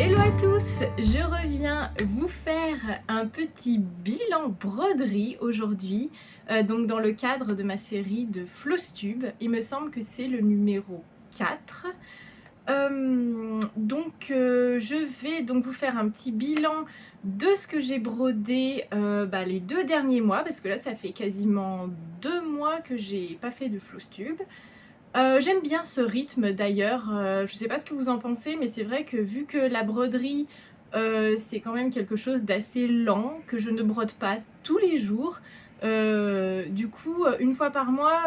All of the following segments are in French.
Hello à tous, je reviens vous faire un petit bilan broderie aujourd'hui, donc dans le cadre de ma série de Flosstube. Il me semble que c'est le numéro 4. Je vais donc vous faire un petit bilan de ce que j'ai brodé les 2 derniers mois, parce que là ça fait quasiment 2 mois que j'ai pas fait de Flosstube. J'aime bien ce rythme d'ailleurs, je sais pas ce que vous en pensez, mais c'est vrai que vu que la broderie, c'est quand même quelque chose d'assez lent, que je ne brode pas tous les jours, du coup, une fois par mois,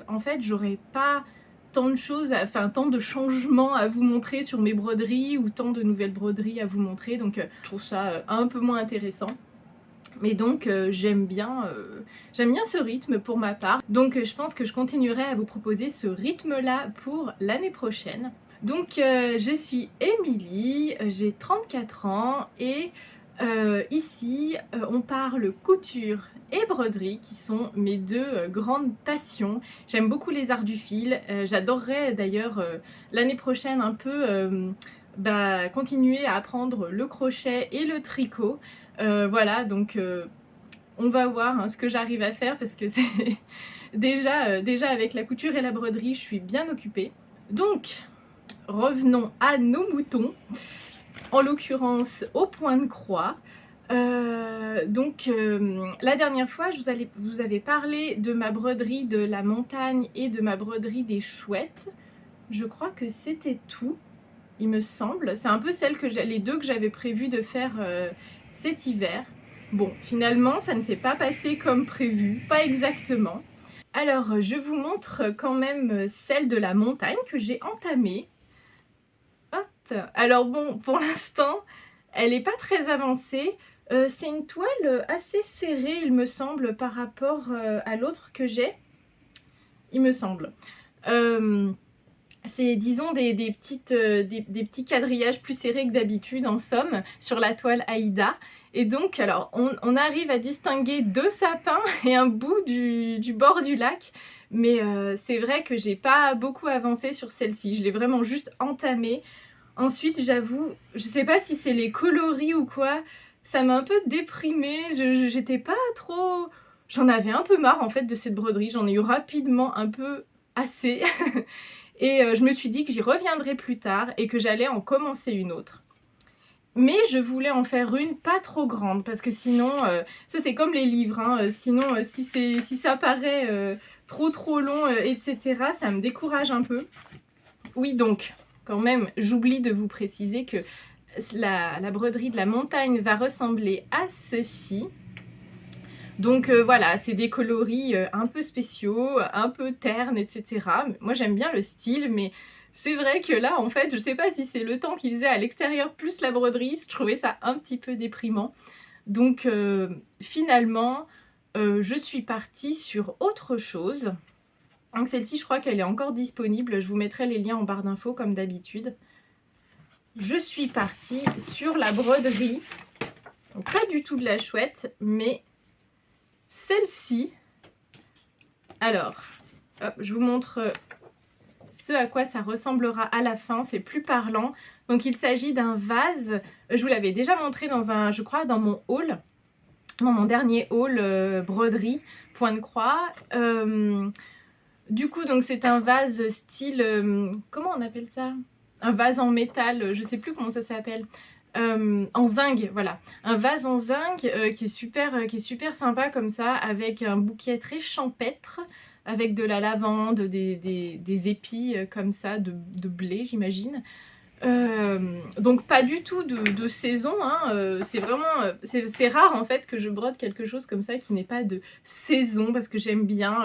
en fait, j'aurais pas tant de choses, tant de changements à vous montrer sur mes broderies ou tant de nouvelles broderies à vous montrer, donc je trouve ça un peu moins intéressant. Mais donc j'aime bien ce rythme pour ma part. Donc je pense que je continuerai à vous proposer ce rythme-là pour l'année prochaine. Donc je suis Émilie, j'ai 34 ans et ici on parle couture et broderie qui sont mes deux grandes passions. J'aime beaucoup les arts du fil, j'adorerais d'ailleurs l'année prochaine un peu continuer à apprendre le crochet et le tricot. Voilà, donc on va voir ce que j'arrive à faire parce que c'est déjà avec la couture et la broderie, je suis bien occupée. Donc, revenons à nos moutons, en l'occurrence au point de croix. La dernière fois, je vous avais parlé de ma broderie de la montagne et de ma broderie des chouettes. Je crois que c'était tout, il me semble. C'est un peu les deux que j'avais prévu de faire cet hiver. Bon, finalement, ça ne s'est pas passé comme prévu, pas exactement. Alors, je vous montre quand même celle de la montagne que j'ai entamée. Hop. Alors bon, pour l'instant, elle n'est pas très avancée. C'est une toile assez serrée, il me semble, par rapport à l'autre que j'ai. Il me semble. C'est, disons, des petits quadrillages plus serrés que d'habitude, en somme, sur la toile Aïda. Et donc, alors, on arrive à distinguer 2 sapins et un bout du bord du lac. Mais c'est vrai que j'ai pas beaucoup avancé sur celle-ci. Je l'ai vraiment juste entamée. Ensuite, j'avoue, je sais pas si c'est les coloris ou quoi, ça m'a un peu déprimée. J'étais pas trop... J'en avais un peu marre, en fait, de cette broderie. J'en ai eu rapidement un peu assez. Et je me suis dit que j'y reviendrai plus tard et que j'allais en commencer une autre. Mais je voulais en faire une pas trop grande parce que sinon, ça c'est comme les livres, hein, sinon si ça paraît trop long, etc., ça me décourage un peu. Oui, donc, quand même, j'oublie de vous préciser que la broderie de la montagne va ressembler à ceci. Donc voilà, c'est des coloris un peu spéciaux, un peu ternes, etc. Moi j'aime bien le style, mais c'est vrai que là, en fait, je sais pas si c'est le temps qu'il faisait à l'extérieur plus la broderie, je trouvais ça un petit peu déprimant. Donc finalement, je suis partie sur autre chose. Donc celle-ci, je crois qu'elle est encore disponible, je vous mettrai les liens en barre d'infos comme d'habitude. Je suis partie sur la broderie, donc pas du tout de la chouette, mais celle-ci. Alors, hop, je vous montre ce à quoi ça ressemblera à la fin, c'est plus parlant. Donc il s'agit d'un vase, je vous l'avais déjà montré je crois dans mon haul, dans mon dernier haul broderie, point de croix. Du coup, donc c'est un vase style, comment on appelle ça? Un vase en métal, je sais plus comment ça s'appelle. En zinc, voilà, un vase en zinc qui est super sympa comme ça, avec un bouquet très champêtre, avec de la lavande, des épis comme ça, de blé j'imagine. Donc pas du tout de saison, hein, c'est vraiment, c'est rare en fait que je brode quelque chose comme ça qui n'est pas de saison, parce que j'aime bien,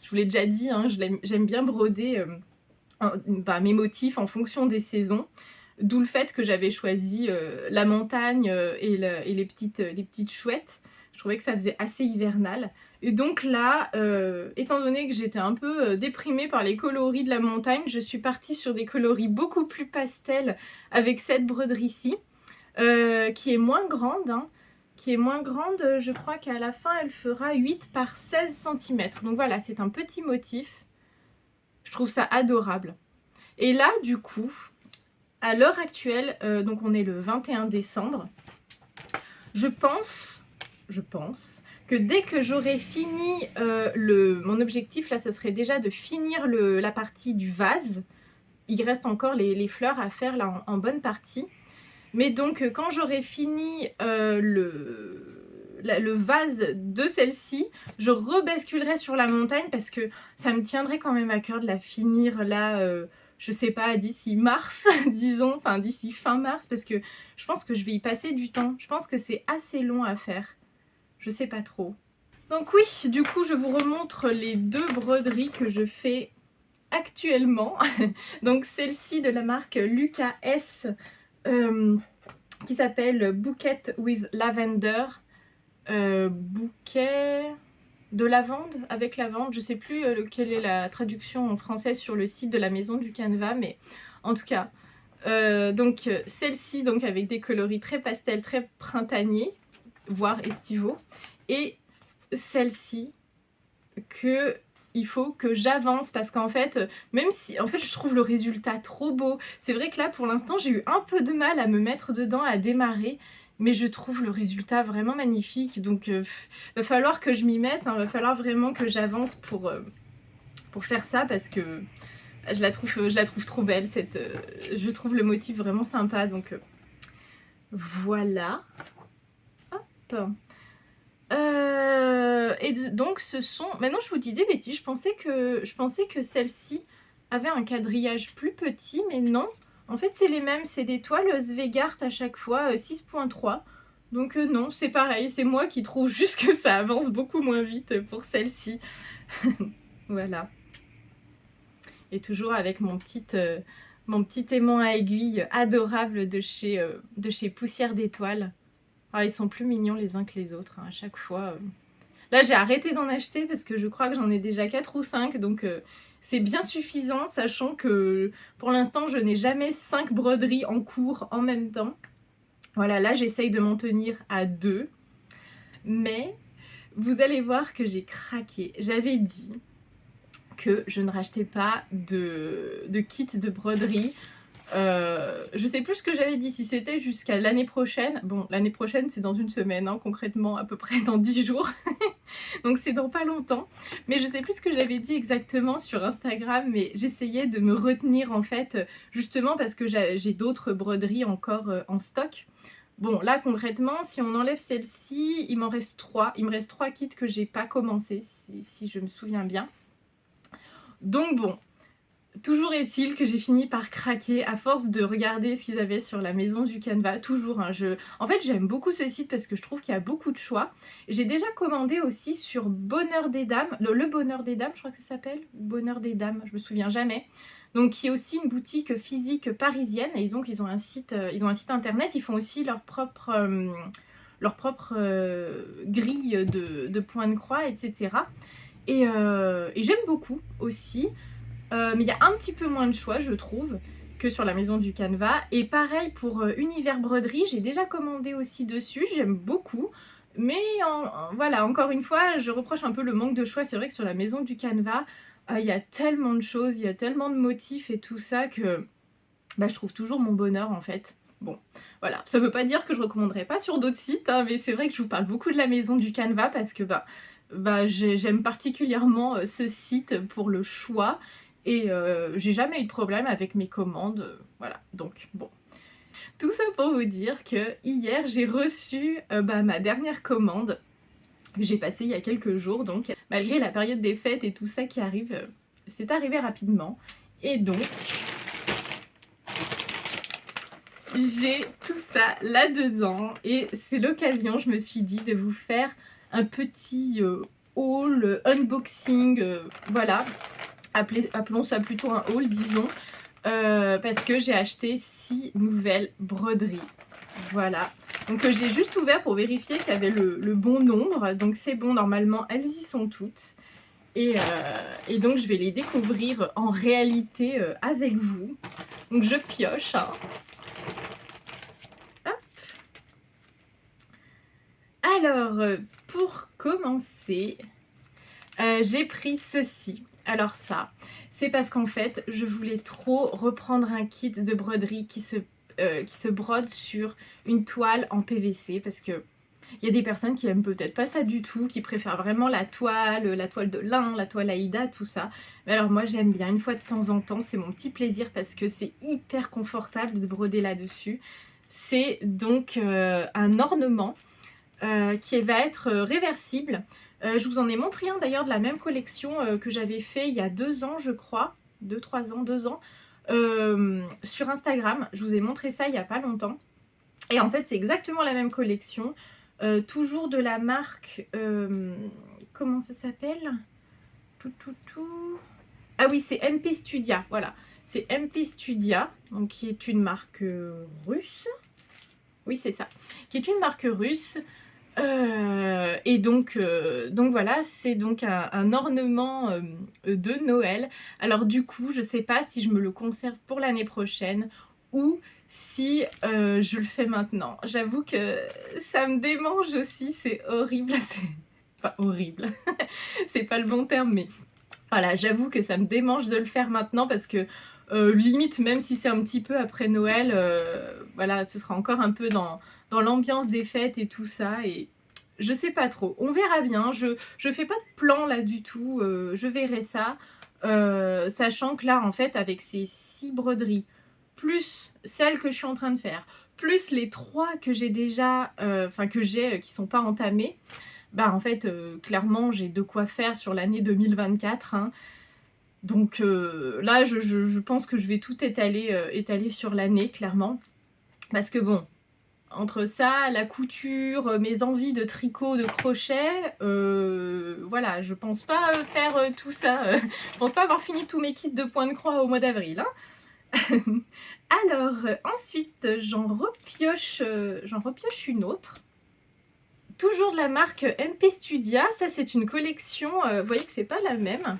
je vous l'ai déjà dit, hein, j'aime bien broder mes motifs en fonction des saisons. D'où le fait que j'avais choisi la montagne et les petites chouettes. Je trouvais que ça faisait assez hivernal. Et donc là, étant donné que j'étais un peu déprimée par les coloris de la montagne, je suis partie sur des coloris beaucoup plus pastels avec cette broderie-ci, qui est moins grande. Je crois qu'à la fin, elle fera 8 par 16 cm. Donc voilà, c'est un petit motif. Je trouve ça adorable. Et là, du coup, à l'heure actuelle, donc on est le 21 décembre, je pense que dès que j'aurai fini mon objectif, là, ça serait déjà de finir la partie du vase. Il reste encore les fleurs à faire là en bonne partie. Mais donc, quand j'aurai fini le vase de celle-ci, je rebasculerai sur la montagne parce que ça me tiendrait quand même à cœur de la finir là, je sais pas, d'ici mars, disons, enfin d'ici fin mars, parce que je pense que je vais y passer du temps. Je pense que c'est assez long à faire. Je sais pas trop. Donc oui, du coup, je vous remontre les 2 broderies que je fais actuellement. Donc celle-ci de la marque Lucas S, qui s'appelle Bouquet with Lavender. Bouquet de lavande, avec lavande. Je sais plus quelle est la traduction en français sur le site de la maison du Canva, mais en tout cas. Donc celle-ci, donc avec des coloris très pastel, très printaniers, voire estivaux. Et celle-ci que il faut que j'avance parce qu'en fait, même si en fait je trouve le résultat trop beau, c'est vrai que là pour l'instant j'ai eu un peu de mal à me mettre dedans, à démarrer, mais je trouve le résultat vraiment magnifique, donc va falloir que je m'y mette, hein, va falloir vraiment que j'avance pour faire ça parce que je la trouve trop belle, je trouve le motif vraiment sympa, donc voilà. Hop. Et donc ce sont... Maintenant je vous dis des bêtises, je pensais que celle-ci avait un quadrillage plus petit, mais non. En fait c'est les mêmes, c'est des toiles Svegart à chaque fois, 6.3. Donc non, c'est pareil, c'est moi qui trouve juste que ça avance beaucoup moins vite pour celle-ci. Voilà. Et toujours avec mon petit aimant à aiguille adorable de chez Poussière d'étoiles. Ah, ils sont plus mignons les uns que les autres, hein, à chaque fois. Là, j'ai arrêté d'en acheter parce que je crois que j'en ai déjà 4 ou 5, donc c'est bien suffisant, sachant que pour l'instant, je n'ai jamais 5 broderies en cours en même temps. Voilà, là, j'essaye de m'en tenir à 2. Mais vous allez voir que j'ai craqué. J'avais dit que je ne rachetais pas de kit de broderie. Je sais plus ce que j'avais dit, si c'était jusqu'à l'année prochaine. Bon, l'année prochaine c'est dans une semaine, hein, concrètement à peu près dans 10 jours. Donc c'est dans pas longtemps. Mais je sais plus ce que j'avais dit exactement sur Instagram, mais j'essayais de me retenir en fait, justement parce que j'ai d'autres broderies encore en stock. Bon, là concrètement, si on enlève celle-ci, il m'en reste 3. Il me reste 3 kits que j'ai pas commencé, si je me souviens bien. Donc bon, toujours est-il que j'ai fini par craquer à force de regarder ce qu'ils avaient sur la maison du Canva. Toujours, hein, en fait j'aime beaucoup ce site parce que je trouve qu'il y a beaucoup de choix. J'ai déjà commandé aussi sur Bonheur des Dames, le Bonheur des Dames je crois que ça s'appelle, Bonheur des Dames, je me souviens jamais. Donc qui est aussi une boutique physique parisienne et donc ils ont un site internet, ils font aussi leur propre grille de points de croix, etc. Et j'aime beaucoup aussi. Mais il y a un petit peu moins de choix, je trouve, que sur la maison du Canva. Et pareil pour Univers Broderie, j'ai déjà commandé aussi dessus, j'aime beaucoup. Mais voilà, encore une fois, je reproche un peu le manque de choix. C'est vrai que sur la maison du Canva, il y a tellement de choses, il y a tellement de motifs et tout ça que je trouve toujours mon bonheur en fait. Bon, voilà, ça veut pas dire que je recommanderais pas sur d'autres sites, hein, mais c'est vrai que je vous parle beaucoup de la maison du Canva parce que j'aime particulièrement ce site pour le choix. Et j'ai jamais eu de problème avec mes commandes, voilà, donc bon. Tout ça pour vous dire que hier j'ai reçu ma dernière commande que j'ai passée il y a quelques jours, donc malgré la période des fêtes et tout ça qui arrive, c'est arrivé rapidement. Et donc, j'ai tout ça là-dedans et c'est l'occasion, je me suis dit, de vous faire un petit haul, unboxing, voilà. Appelons ça plutôt un haul, disons, parce que j'ai acheté 6 nouvelles broderies. Voilà. Donc j'ai juste ouvert pour vérifier qu'il y avait le bon nombre. Donc c'est bon, normalement, elles y sont toutes. Et donc je vais les découvrir en réalité avec vous. Donc je pioche. Hein. Hop. Alors, pour commencer, j'ai pris ceci. Alors ça, c'est parce qu'en fait, je voulais trop reprendre un kit de broderie qui se brode sur une toile en PVC, parce que il y a des personnes qui aiment peut-être pas ça du tout, qui préfèrent vraiment la toile de lin, la toile Aïda, tout ça. Mais alors moi j'aime bien, une fois de temps en temps, c'est mon petit plaisir parce que c'est hyper confortable de broder là-dessus. C'est donc un ornement qui va être réversible. Je vous en ai montré un d'ailleurs de la même collection que j'avais fait il y a 2 ans je crois, 2-3 ans, 2 ans, sur Instagram. Je vous ai montré ça il n'y a pas longtemps. Et en fait c'est exactement la même collection. Toujours de la marque, comment ça s'appelle? Ah oui, c'est MP Studia, voilà. C'est MP Studia, donc, qui est une marque russe. Oui, c'est ça. Qui est une marque russe. Et donc voilà, c'est donc un ornement de Noël. Alors du coup, je sais pas si je me le conserve pour l'année prochaine ou si je le fais maintenant. J'avoue que ça me démange aussi, c'est horrible. Enfin horrible, c'est pas le bon terme, mais voilà, j'avoue que ça me démange de le faire maintenant parce que limite, même si c'est un petit peu après Noël, voilà, ce sera encore un peu dans l'ambiance des fêtes et tout ça. Et je sais pas trop, on verra bien. Je fais pas de plan là du tout, je verrai ça. Sachant que là, en fait, avec ces 6 broderies, plus celles que je suis en train de faire, plus les 3 que j'ai déjà, qui sont pas entamées, bah en fait, clairement, j'ai de quoi faire sur l'année 2024. Hein. Donc là, je pense que je vais tout étaler sur l'année, clairement. Parce que bon, entre ça, la couture, mes envies de tricot, de crochet, voilà, je pense pas faire tout ça. Je pense pas avoir fini tous mes kits de point de croix au mois d'avril. Hein. Alors, ensuite, j'en repioche une autre. Toujours de la marque MP Studia. Ça, c'est une collection. Vous voyez que c'est pas la même.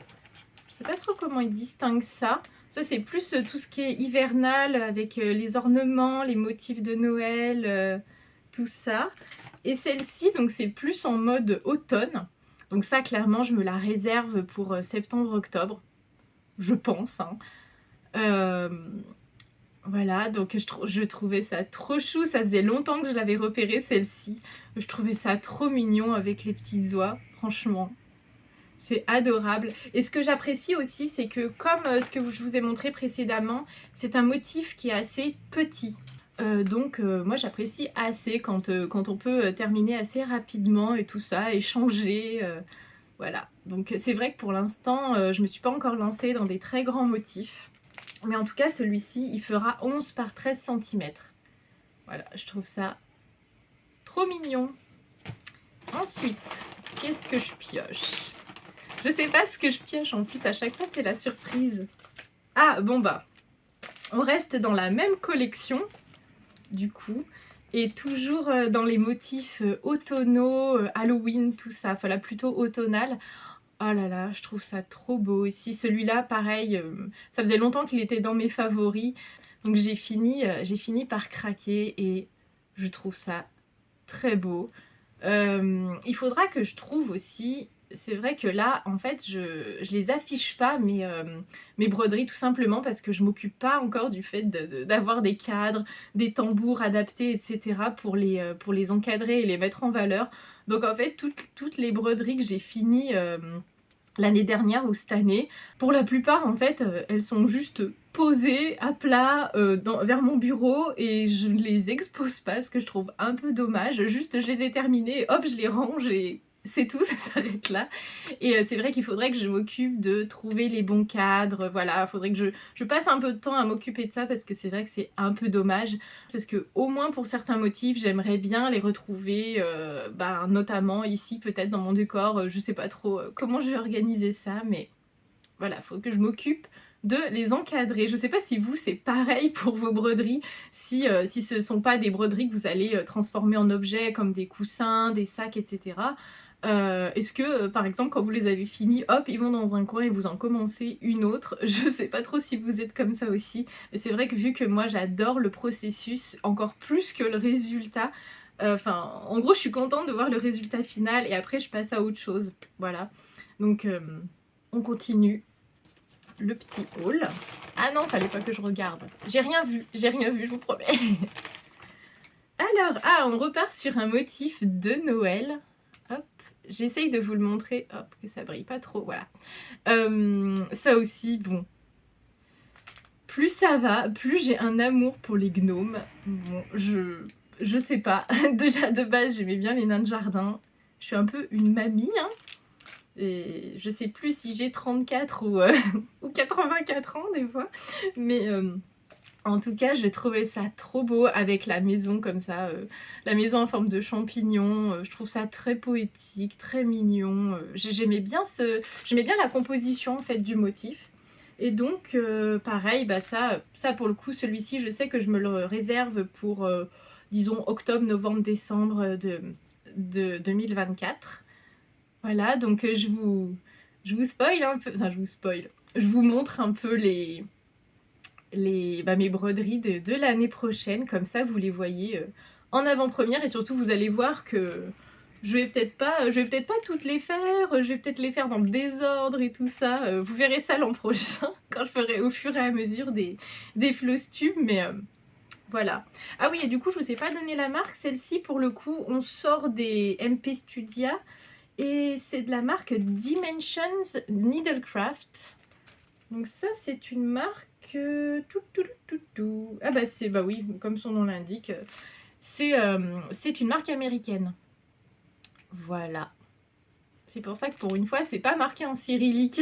Je sais pas trop comment ils distinguent ça. Ça, c'est plus tout ce qui est hivernal avec les ornements, les motifs de Noël, tout ça. Et celle-ci, donc c'est plus en mode automne. Donc ça, clairement, je me la réserve pour septembre-octobre. Je pense. Hein. Voilà, donc je trouvais ça trop chou. Ça faisait longtemps que je l'avais repérée, celle-ci. Je trouvais ça trop mignon avec les petites oies, franchement. C'est adorable. Et ce que j'apprécie aussi, c'est que comme ce que je vous ai montré précédemment, c'est un motif qui est assez petit. Donc moi j'apprécie assez quand on peut terminer assez rapidement et tout ça, et changer. Voilà. Donc c'est vrai que pour l'instant, je me suis pas encore lancée dans des très grands motifs. Mais en tout cas, celui-ci, il fera 11 par 13 cm. Voilà, je trouve ça trop mignon. Ensuite, qu'est-ce que je pioche? Je sais pas ce que je pioche en plus, à chaque fois c'est la surprise. Ah bon bah, on reste dans la même collection du coup, et toujours dans les motifs automnaux, Halloween, tout ça, enfin là plutôt automnal. Oh là là, je trouve ça trop beau ici. Celui-là pareil, ça faisait longtemps qu'il était dans mes favoris, donc j'ai fini par craquer et je trouve ça très beau. Il faudra que je trouve aussi. C'est vrai que là, en fait, je les affiche pas, mes broderies, tout simplement parce que je m'occupe pas encore du fait d'avoir des cadres, des tambours adaptés, etc. pour les encadrer et les mettre en valeur. Donc en fait, toutes les broderies que j'ai finies l'année dernière ou cette année, pour la plupart, en fait, elles sont juste posées à plat vers mon bureau et je ne les expose pas, ce que je trouve un peu dommage. Juste, je les ai terminées, hop, je les range et c'est tout, ça s'arrête là. Et c'est vrai qu'il faudrait que je m'occupe de trouver les bons cadres, voilà, il faudrait que je passe un peu de temps à m'occuper de ça parce que c'est vrai que c'est un peu dommage. Parce que au moins pour certains motifs, j'aimerais bien les retrouver, notamment ici peut-être dans mon décor, je sais pas trop comment je vais organiser ça, mais voilà, il faut que je m'occupe de les encadrer. Je sais pas si vous c'est pareil pour vos broderies, si ce sont pas des broderies que vous allez transformer en objets comme des coussins, des sacs, etc. Est-ce que par exemple quand vous les avez finis, hop, ils vont dans un coin et vous en commencez une autre? Je sais pas trop si vous êtes comme ça aussi, mais c'est vrai que vu que moi j'adore le processus encore plus que le résultat, en gros je suis contente de voir le résultat final et après je passe à autre chose, voilà. Donc on continue. le petit haul. Ah non, fallait pas que je regarde. J'ai rien vu, je vous promets. Alors, on repart sur un motif de Noël. Hop, j'essaye de vous le montrer. Hop, que ça brille pas trop, voilà. Ça aussi, bon. Plus ça va, plus j'ai un amour pour les gnomes. Bon, je sais pas. Déjà, de base, j'aimais bien les nains de jardin. Je suis un peu une mamie, hein. Et je sais plus si j'ai 34 ou 84 ans des fois. Mais en tout cas, je trouvais ça trop beau avec la maison comme ça. La maison en forme de champignon. Je trouve ça très poétique, très mignon. J'aimais bien la composition en fait du motif. Et donc, pareil, bah ça pour le coup, celui-ci, je sais que je me le réserve pour, disons, octobre, novembre, décembre de 2024. Voilà, donc je vous spoil un peu, enfin je vous spoil, je vous montre un peu mes broderies de l'année prochaine, comme ça vous les voyez en avant-première et surtout vous allez voir que je vais peut-être pas toutes les faire, je vais peut-être les faire dans le désordre et tout ça, vous verrez ça l'an prochain quand je ferai au fur et à mesure des floss tubes, mais voilà. Ah oui, et du coup je vous ai pas donné la marque, celle-ci pour le coup on sort des MP Studia. Et c'est de la marque Dimensions Needlecraft. Donc ça, c'est une marque... Ah bah oui, comme son nom l'indique, c'est une marque américaine. Voilà. C'est pour ça que pour une fois, c'est pas marqué en cyrillique.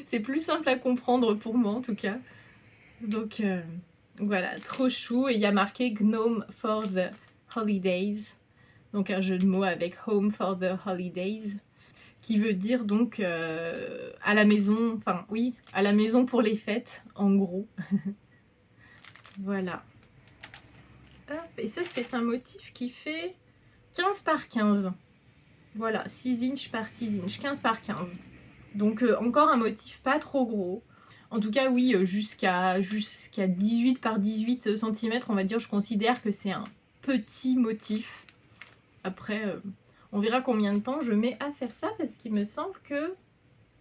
C'est plus simple à comprendre pour moi en tout cas. Donc voilà, trop chou. Et il y a marqué Gnome for the Holidays. Donc un jeu de mots avec Home for the Holidays, qui veut dire donc à la maison, enfin oui, à la maison pour les fêtes, en gros. Voilà. Hop, et ça c'est un motif qui fait 15 par 15. Voilà, 6 inches par 6 inches, 15 par 15. Donc encore un motif pas trop gros. En tout cas oui, jusqu'à 18 par 18 cm, on va dire, je considère que c'est un petit motif. Après, on verra combien de temps je mets à faire ça parce qu'il me semble que...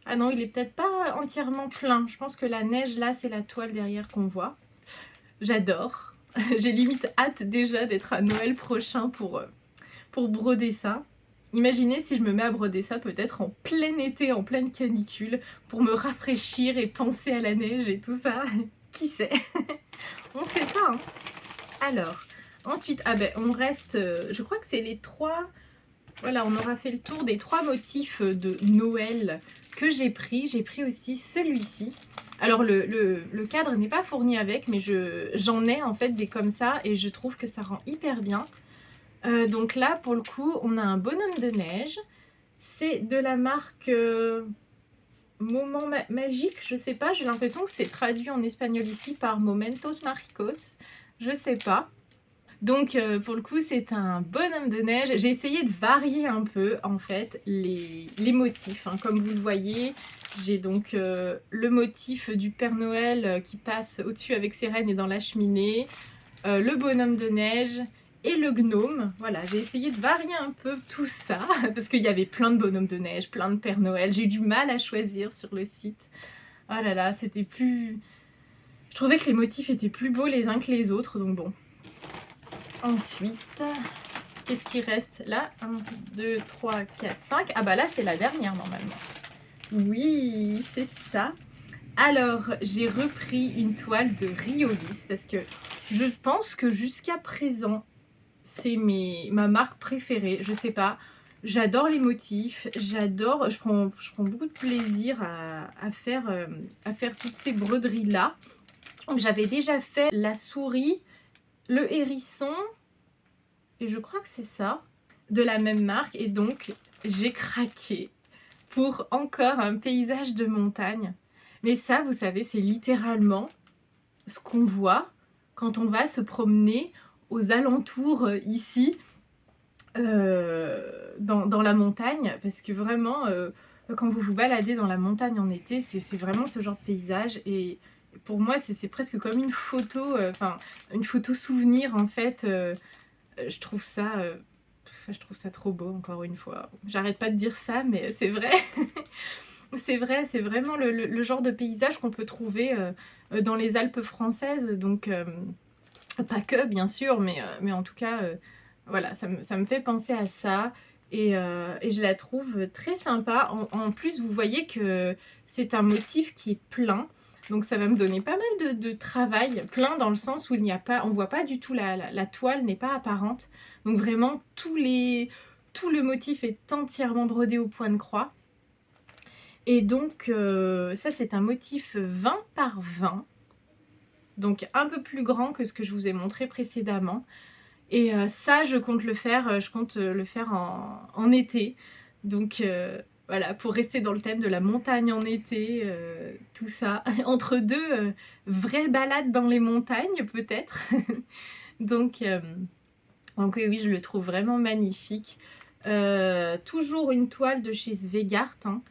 Ah non, il est peut-être pas entièrement plein. Je pense que la neige, là, c'est la toile derrière qu'on voit. J'adore. J'ai limite hâte déjà d'être à Noël prochain pour broder ça. Imaginez si je me mets à broder ça peut-être en plein été, en pleine canicule, pour me rafraîchir et penser à la neige et tout ça. Qui sait? On sait pas, hein. Alors... Ensuite, on reste, je crois que c'est les 3, voilà, on aura fait le tour des 3 motifs de Noël que j'ai pris. J'ai pris aussi celui-ci. Alors le cadre n'est pas fourni avec, mais j'en ai en fait des comme ça et je trouve que ça rend hyper bien. Donc là, pour le coup, on a un bonhomme de neige. C'est de la marque Moment Magique, je sais pas, j'ai l'impression que c'est traduit en espagnol ici par Momentos Mágicos, je sais pas. Donc pour le coup c'est un bonhomme de neige. J'ai essayé de varier un peu en fait les motifs, hein. Comme vous le voyez, j'ai donc le motif du Père Noël qui passe au-dessus avec ses rennes et dans la cheminée, le bonhomme de neige et le gnome. Voilà, j'ai essayé de varier un peu tout ça parce qu'il y avait plein de bonhommes de neige, plein de Père Noël. J'ai eu du mal à choisir sur le site. Oh là là, c'était plus... Je trouvais que les motifs étaient plus beaux les uns que les autres, donc bon. Ensuite, qu'est-ce qui reste là? 1, 2, 3, 4, 5. Ah bah là, c'est la dernière normalement. Oui, c'est ça. Alors, j'ai repris une toile de Riolis parce que je pense que jusqu'à présent, c'est ma marque préférée. Je sais pas, j'adore les motifs, j'adore, je prends beaucoup de plaisir à faire toutes ces broderies-là. J'avais déjà fait la souris, le hérisson, et je crois que c'est ça, de la même marque. Et donc, j'ai craqué pour encore un paysage de montagne. Mais ça, vous savez, c'est littéralement ce qu'on voit quand on va se promener aux alentours ici, dans la montagne. Parce que vraiment, quand vous vous baladez dans la montagne en été, c'est vraiment ce genre de paysage. Et pour moi, c'est presque comme une photo, une photo souvenir en fait. Je trouve ça trop beau, encore une fois. J'arrête pas de dire ça, mais c'est vrai. c'est vrai, c'est vraiment le genre de paysage qu'on peut trouver dans les Alpes françaises, donc pas que bien sûr, mais en tout cas, voilà, ça me fait penser à ça et je la trouve très sympa. En plus, vous voyez que c'est un motif qui est plein, donc ça va me donner pas mal de travail. Plein dans le sens où il n'y a pas, on voit pas du tout la toile n'est pas apparente. Donc vraiment, tout le motif est entièrement brodé au point de croix. Et donc, ça c'est un motif 20 par 20. Donc un peu plus grand que ce que je vous ai montré précédemment. Et ça, je compte le faire en été. Donc voilà, pour rester dans le thème de la montagne en été, tout ça. Entre deux vraies balades dans les montagnes, peut-être. donc, donc oui, je le trouve vraiment magnifique. Toujours une toile de chez Svegart. Hein.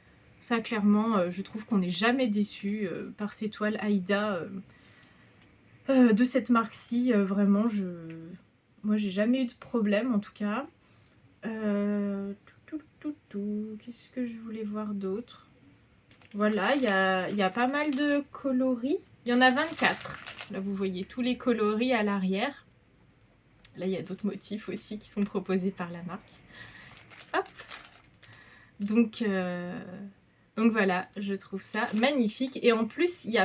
Ça, clairement, je trouve qu'on n'est jamais déçu par ces toiles Aïda de cette marque-ci. Vraiment, moi, j'ai jamais eu de problème, en tout cas. Qu'est-ce que je voulais voir d'autre? Voilà, il y a pas mal de coloris. Il y en a 24. Là, vous voyez tous les coloris à l'arrière. Là, il y a d'autres motifs aussi qui sont proposés par la marque. Hop. Donc voilà, je trouve ça magnifique. Et en plus, il y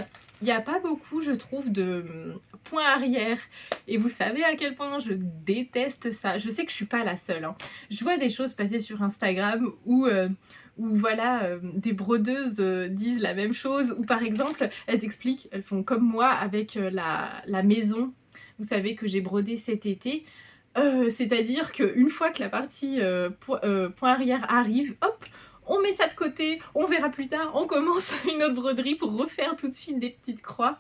a pas beaucoup, je trouve, de points arrière. Et vous savez à quel point je déteste ça. Je sais que je suis pas la seule. Hein. Je vois des choses passer sur Instagram où voilà, des brodeuses disent la même chose. Ou par exemple, elles expliquent, elles font comme moi avec la maison. Vous savez que j'ai brodé cet été. C'est-à-dire qu'une fois que la partie point arrière arrive, hop, on met ça de côté, on verra plus tard, on commence une autre broderie pour refaire tout de suite des petites croix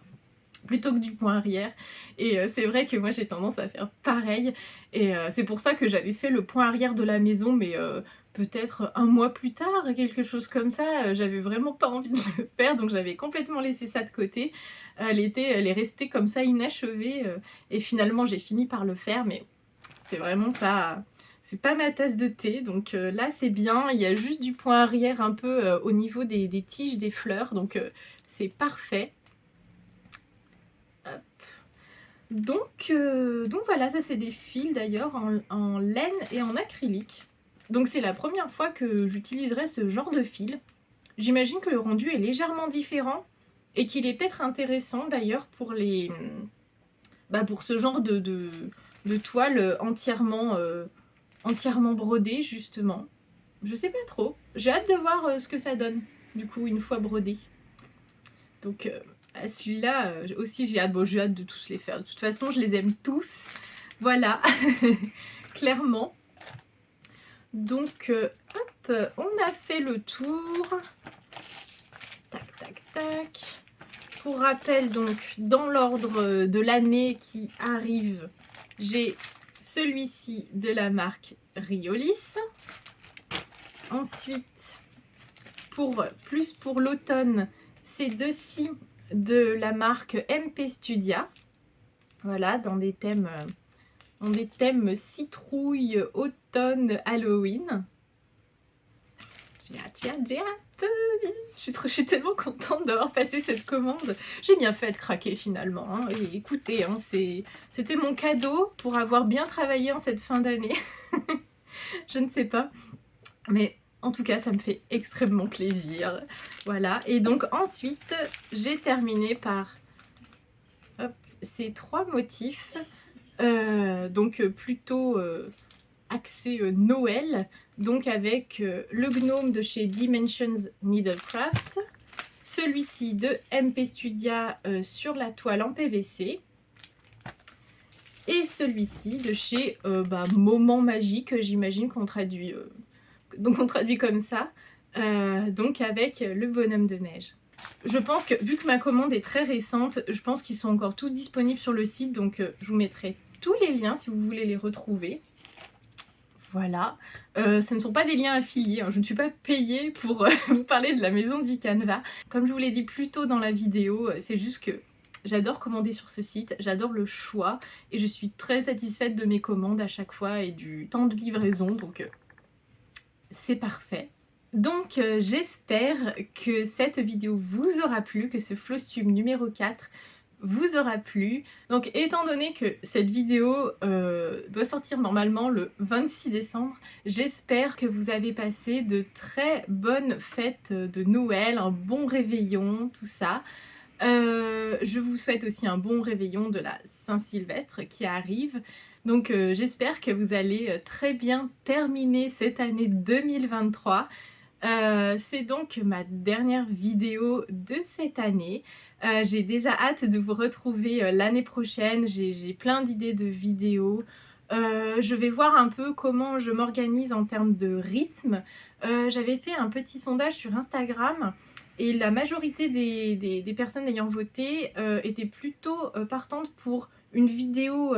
plutôt que du point arrière. Et c'est vrai que moi j'ai tendance à faire pareil. Et c'est pour ça que j'avais fait le point arrière de la maison, mais peut-être un mois plus tard, quelque chose comme ça. J'avais vraiment pas envie de le faire, donc j'avais complètement laissé ça de côté. Elle est restée comme ça inachevée. Et finalement j'ai fini par le faire, mais c'est vraiment pas... C'est pas ma tasse de thé, donc là c'est bien, il y a juste du point arrière un peu au niveau des tiges des fleurs, donc c'est parfait. Hop. Donc voilà, ça c'est des fils d'ailleurs en laine et en acrylique. Donc c'est la première fois que j'utiliserai ce genre de fil. J'imagine que le rendu est légèrement différent et qu'il est peut-être intéressant d'ailleurs pour pour ce genre de toile entièrement brodée justement. Je sais pas trop. J'ai hâte de voir ce que ça donne du coup une fois brodé. Donc à celui-là aussi j'ai hâte. Bon, j'ai hâte de tous les faire. De toute façon je les aime tous. Voilà. Clairement. Donc hop, on a fait le tour. Tac tac tac. Pour rappel, donc dans l'ordre de l'année qui arrive, j'ai celui-ci de la marque Riolis. Ensuite, pour l'automne, ces deux-ci de la marque MP Studia. Voilà, dans des thèmes citrouille, automne, Halloween. J'ai hâte. Je suis tellement contente d'avoir passé cette commande. J'ai bien fait de craquer finalement. Hein. Et écoutez, hein, c'était mon cadeau pour avoir bien travaillé en cette fin d'année. Je ne sais pas. Mais en tout cas, ça me fait extrêmement plaisir. Voilà. Et donc ensuite, j'ai terminé par ces trois motifs. Donc plutôt axé Noël. Donc avec le gnome de chez Dimensions Needlecraft. Celui-ci de MP Studia sur la toile en PVC. Et celui-ci de chez Moment Magique, j'imagine qu'on traduit, donc on traduit comme ça, donc avec le bonhomme de neige. Je pense que, vu que ma commande est très récente, je pense qu'ils sont encore tous disponibles sur le site, donc je vous mettrai tous les liens si vous voulez les retrouver. Voilà, ce ne sont pas des liens affiliés, hein. Je ne suis pas payée pour vous parler de la maison du canevas. Comme je vous l'ai dit plus tôt dans la vidéo, c'est juste que j'adore commander sur ce site, j'adore le choix et je suis très satisfaite de mes commandes à chaque fois et du temps de livraison, donc c'est parfait. Donc j'espère que cette vidéo vous aura plu, que ce Flostube numéro 4 vous aura plu. Donc étant donné que cette vidéo doit sortir normalement le 26 décembre, j'espère que vous avez passé de très bonnes fêtes de Noël, un bon réveillon, tout ça. Je vous souhaite aussi un bon réveillon de la Saint-Sylvestre qui arrive. Donc j'espère que vous allez très bien terminer cette année 2023. C'est donc ma dernière vidéo de cette année. J'ai déjà hâte de vous retrouver l'année prochaine. J'ai plein d'idées de vidéos. Je vais voir un peu comment je m'organise en termes de rythme. J'avais fait un petit sondage sur Instagram et la majorité des personnes ayant voté étaient plutôt partantes pour une vidéo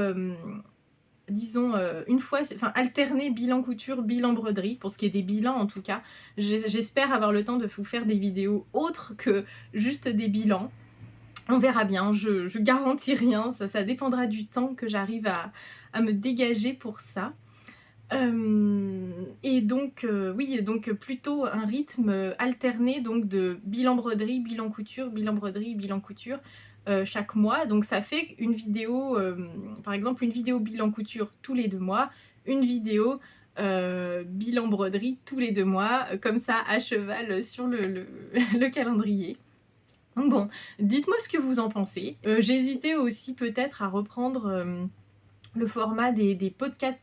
disons une fois, enfin alterner bilan couture, bilan broderie, pour ce qui est des bilans en tout cas. J'espère avoir le temps de vous faire des vidéos autres que juste des bilans. On verra bien, je garantis rien, ça dépendra du temps que j'arrive à me dégager pour ça. Et donc oui, donc plutôt un rythme alterné donc de bilan broderie, bilan couture, bilan broderie, bilan couture chaque mois. Donc ça fait une vidéo, par exemple une vidéo bilan couture tous les 2 mois, une vidéo bilan broderie tous les 2 mois, comme ça à cheval sur le calendrier. Donc bon, dites-moi ce que vous en pensez. J'hésitais aussi peut-être à reprendre le format des podcasts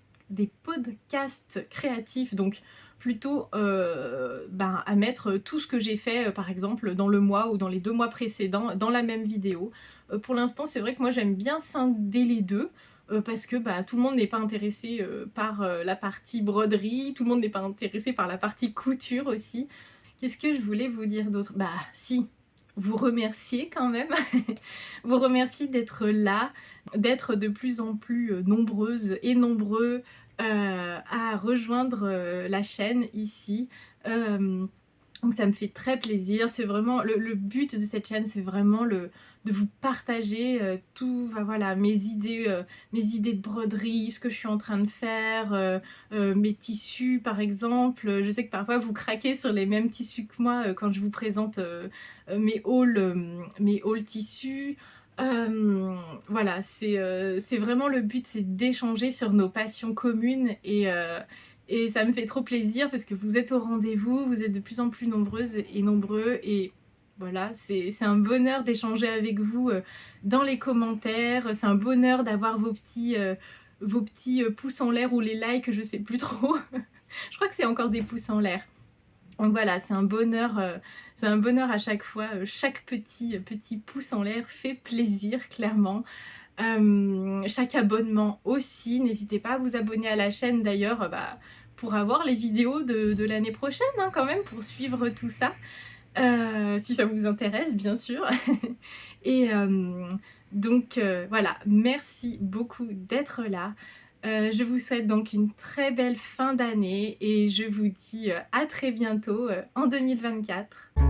créatifs, donc plutôt à mettre tout ce que j'ai fait par exemple dans le mois ou dans les 2 mois précédents dans la même vidéo. Pour l'instant c'est vrai que moi j'aime bien scinder les deux parce que tout le monde n'est pas intéressé par la partie broderie, tout le monde n'est pas intéressé par la partie couture aussi. Qu'est-ce que je voulais vous dire d'autre? Bah si, vous remercier quand même, vous remercier d'être là, d'être de plus en plus nombreuses et nombreux à rejoindre la chaîne ici. Donc ça me fait très plaisir, c'est vraiment le but de cette chaîne, c'est vraiment de vous partager tout, voilà, mes idées de broderie, ce que je suis en train de faire, mes tissus par exemple. Je sais que parfois vous craquez sur les mêmes tissus que moi quand je vous présente mes hauls tissus. Voilà, c'est vraiment le but, c'est d'échanger sur nos passions communes et ça me fait trop plaisir parce que vous êtes au rendez-vous, vous êtes de plus en plus nombreuses et nombreux et voilà, c'est un bonheur d'échanger avec vous dans les commentaires, c'est un bonheur d'avoir vos petits pouces en l'air ou les likes, je sais plus trop. Je crois que c'est encore des pouces en l'air. Donc voilà, c'est un bonheur à chaque fois. Chaque petit pouce en l'air fait plaisir, clairement. Chaque abonnement aussi. N'hésitez pas à vous abonner à la chaîne d'ailleurs pour avoir les vidéos de l'année prochaine, hein, quand même, pour suivre tout ça. Si ça vous intéresse, bien sûr. Et donc voilà, merci beaucoup d'être là. Je vous souhaite donc une très belle fin d'année et je vous dis à très bientôt en 2024.